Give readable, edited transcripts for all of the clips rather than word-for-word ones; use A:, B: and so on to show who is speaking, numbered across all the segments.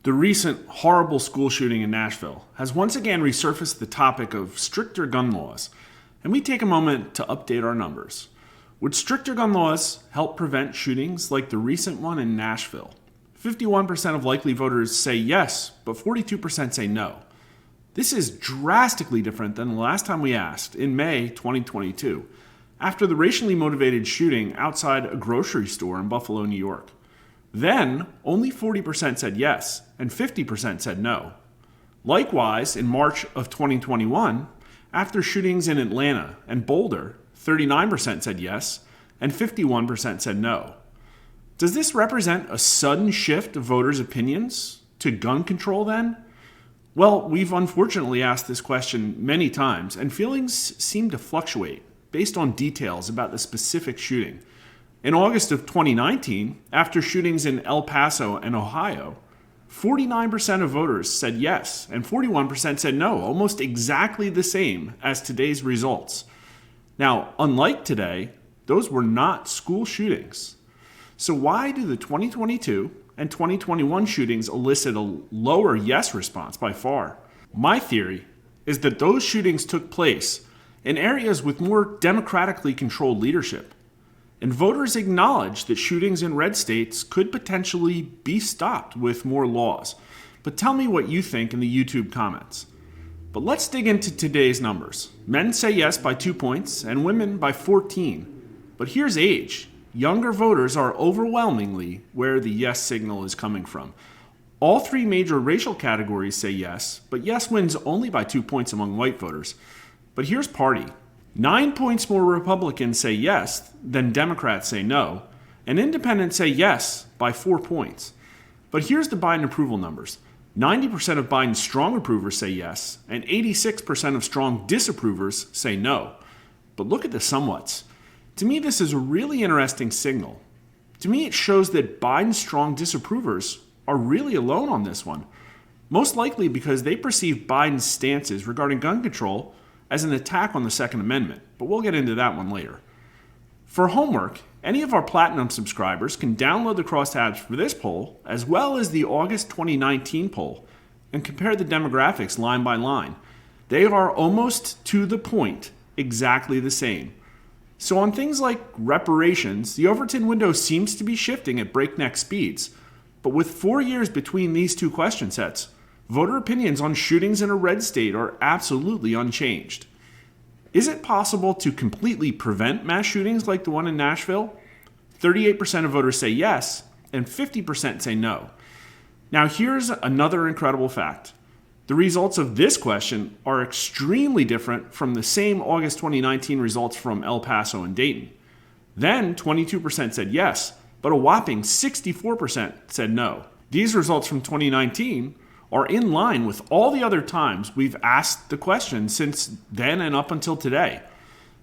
A: The recent horrible school shooting in Nashville has once again resurfaced the topic of stricter gun laws, and we take a moment to update our numbers. Would stricter gun laws help prevent shootings like the recent one in Nashville? 51% of likely voters say yes, but 42% say no. This is drastically different than the last time we asked, in May 2022, after the racially motivated shooting outside a grocery store in Buffalo, New York. Then, only 40% said yes, and 50% said no. Likewise, in March of 2021, after shootings in Atlanta and Boulder, 39% said yes, and 51% said no. Does this represent a sudden shift of voters' opinions to gun control then? Well, we've unfortunately asked this question many times, and feelings seem to fluctuate based on details about the specific shooting. In August of 2019, after shootings in El Paso and Ohio, 49% of voters said yes and 41% said no, almost exactly the same as today's results. Now, unlike today, those were not school shootings. So why do the 2022 and 2021 shootings elicit a lower yes response by far? My theory is that those shootings took place in areas with more democratically controlled leadership. And voters acknowledge that shootings in red states could potentially be stopped with more laws. But tell me what you think in the YouTube comments. But let's dig into today's numbers. Men say yes by 2 points and women by 14. But here's age. Younger voters are overwhelmingly where the yes signal is coming from. All three major racial categories say yes, but yes wins only by 2 points among white voters. But here's party. 9 points more Republicans say yes than Democrats say no, and independents say yes by 4 points. But here's the Biden approval numbers. 90% of Biden's strong approvers say yes, and 86% of strong disapprovers say no. But look at the somewhats. To me, this is a really interesting signal. To me, it shows that Biden's strong disapprovers are really alone on this one, most likely because they perceive Biden's stances regarding gun control as an attack on the Second Amendment, but we'll get into that one later. For homework, any of our Platinum subscribers can download the crosstabs for this poll, as well as the August 2019 poll, and compare the demographics line by line. They are almost to the point, exactly the same. So on things like reparations, the Overton window seems to be shifting at breakneck speeds, but with 4 years between these two question sets, voter opinions on shootings in a red state are absolutely unchanged. Is it possible to completely prevent mass shootings like the one in Nashville? 38% of voters say yes, and 50% say no. Now here's another incredible fact. The results of this question are extremely different from the same August 2019 results from El Paso and Dayton. Then 22% said yes, but a whopping 64% said no. These results from 2019 are in line with all the other times we've asked the question since then and up until today.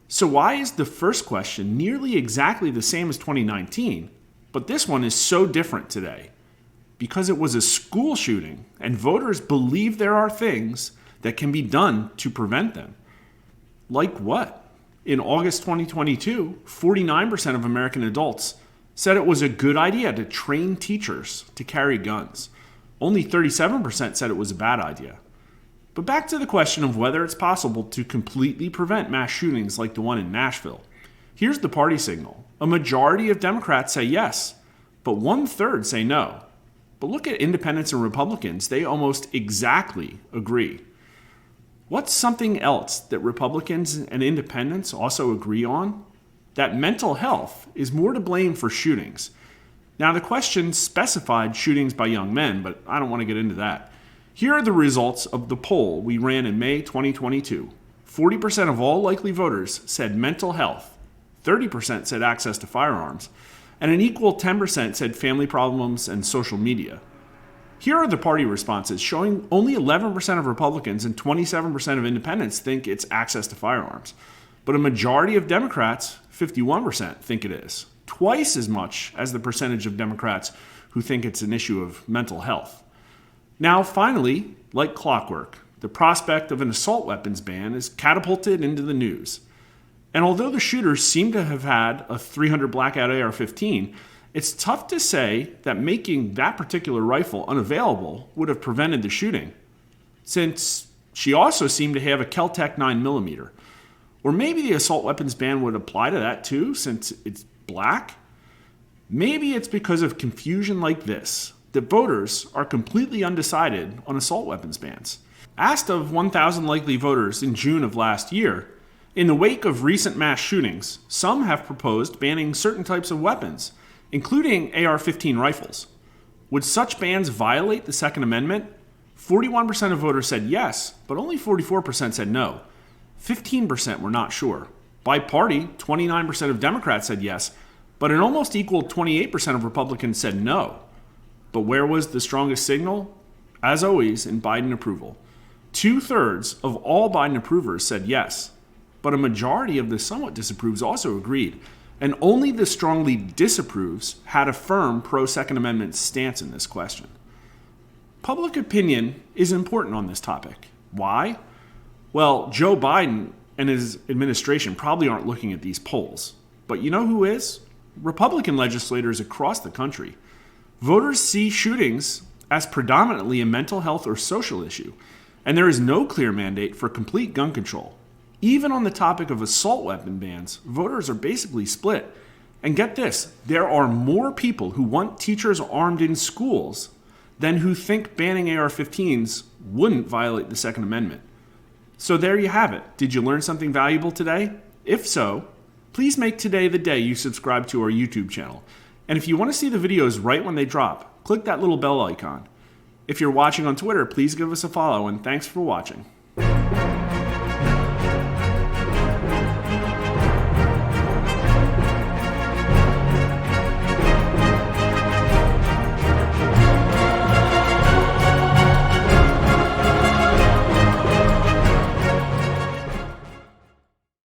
A: So why is the first question nearly exactly the same as 2019, but this one is so different today? Because it was a school shooting, and voters believe there are things that can be done to prevent them. Like what? In August 2022, 49% of American adults said it was a good idea to train teachers to carry guns. Only 37% said it was a bad idea. But back to the question of whether it's possible to completely prevent mass shootings like the one in Nashville. Here's the party signal. A majority of Democrats say yes, but 1/3 say no. But look at independents and Republicans. They almost exactly agree. What's something else that Republicans and independents also agree on? That mental health is more to blame for shootings. Now, the question specified shootings by young men, but I don't want to get into that. Here are the results of the poll we ran in May 2022. 40% of all likely voters said mental health, 30% said access to firearms, and an equal 10% said family problems and social media. Here are the party responses, showing only 11% of Republicans and 27% of independents think it's access to firearms. But a majority of Democrats, 51%, think it is. Twice as much as the percentage of Democrats who think it's an issue of mental health. Now, finally, like clockwork, the prospect of an assault weapons ban is catapulted into the news. And although the shooters seem to have had a .300 Blackout AR-15, It's tough to say that making that particular rifle unavailable would have prevented the shooting, since she also seemed to have a Kel-Tec 9mm. Or maybe the assault weapons ban would apply to that too, since it's black? Maybe it's because of confusion like this that voters are completely undecided on assault weapons bans. Asked of 1,000 likely voters in June of last year, in the wake of recent mass shootings, some have proposed banning certain types of weapons, including AR-15 rifles. Would such bans violate the Second Amendment? 41% of voters said yes, but only 44% said no. 15% were not sure. By party, 29% of Democrats said yes, but an almost equal 28% of Republicans said no. But where was the strongest signal? As always, in Biden approval. 2/3 of all Biden approvers said yes, but a majority of the somewhat disapproves also agreed, and only the strongly disapproves had a firm pro-Second Amendment stance in this question. Public opinion is important on this topic. Why? Well, Joe Biden and his administration probably aren't looking at these polls. But you know who is? Republican legislators across the country. Voters see shootings as predominantly a mental health or social issue, and there is no clear mandate for complete gun control. Even on the topic of assault weapon bans, voters are basically split. And get this, there are more people who want teachers armed in schools than who think banning AR-15s wouldn't violate the Second Amendment. So there you have it. Did you learn something valuable today? If so, please make today the day you subscribe to our YouTube channel. And if you want to see the videos right when they drop, click that little bell icon. If you're watching on Twitter, please give us a follow, and thanks for watching.